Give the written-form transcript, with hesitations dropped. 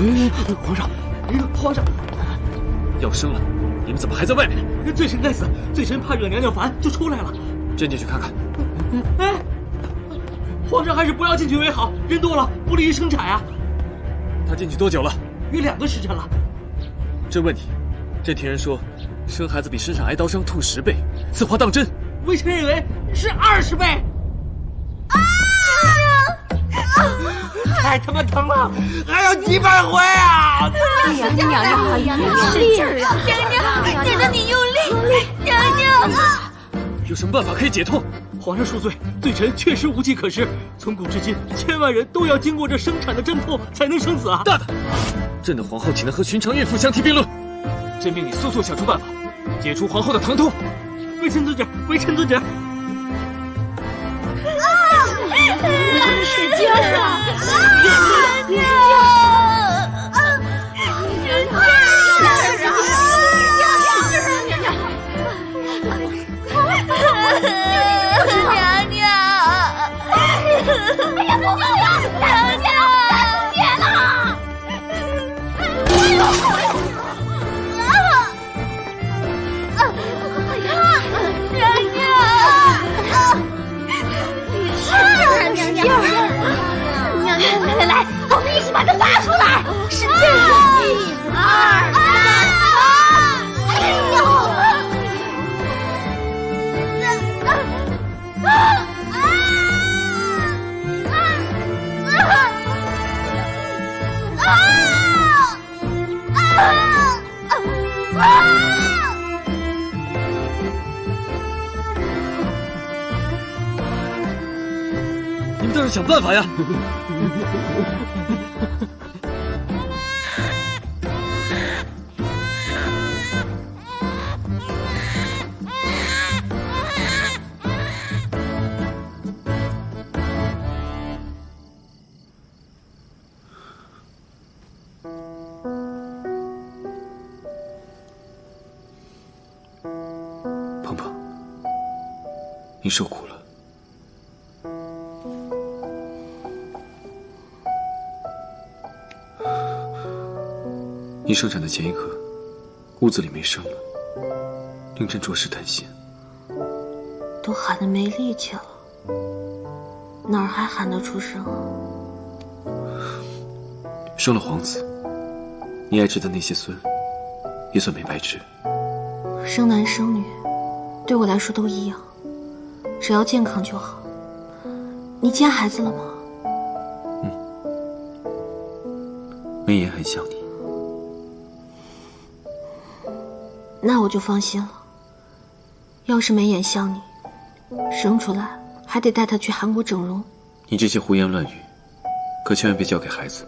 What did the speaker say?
皇上，皇上，要生了，你们怎么还在外面？罪臣该死，罪臣怕惹娘娘烦，就出来了。朕进去看看。哎，皇上还是不要进去为好，人多了不利于生产啊。他进去多久了？约2个时辰了。这问题，朕听人说，生孩子比身上挨刀伤痛10倍，此话当真？微臣认为是20倍。太他妈疼了，还要几百回啊！哎呀，娘娘，使劲儿啊！娘娘，觉得你用力，娘娘。有什么办法可以解痛？皇上恕罪，罪臣确实无计可施。从古至今，千万人都要经过这生产的阵痛才能生子啊！大胆！朕的皇后岂能和寻常孕妇相提并论？朕命你速速想出办法，解除皇后的疼痛。微臣遵旨，微臣遵旨。使劲儿啊！娘娘，娘娘，哎呀，不够了，娘娘，别了！娘娘，娘娘，来，我们一起把它拔出来，使劲！1、2、3，哎呦！你们倒是想办法呀！鹏鹏，你受苦了。你生产的前一刻，屋子里没声了，令朕着实担心。都喊得没力气了，哪儿还喊得出声啊？生了皇子，你爱吃的那些孙，也算没白吃。生男生女，对我来说都一样，只要健康就好。你见孩子了吗？梅言很想你。那我就放心了。要是眉眼像你，生出来还得带他去韩国整容。你这些胡言乱语，可千万别交给孩子。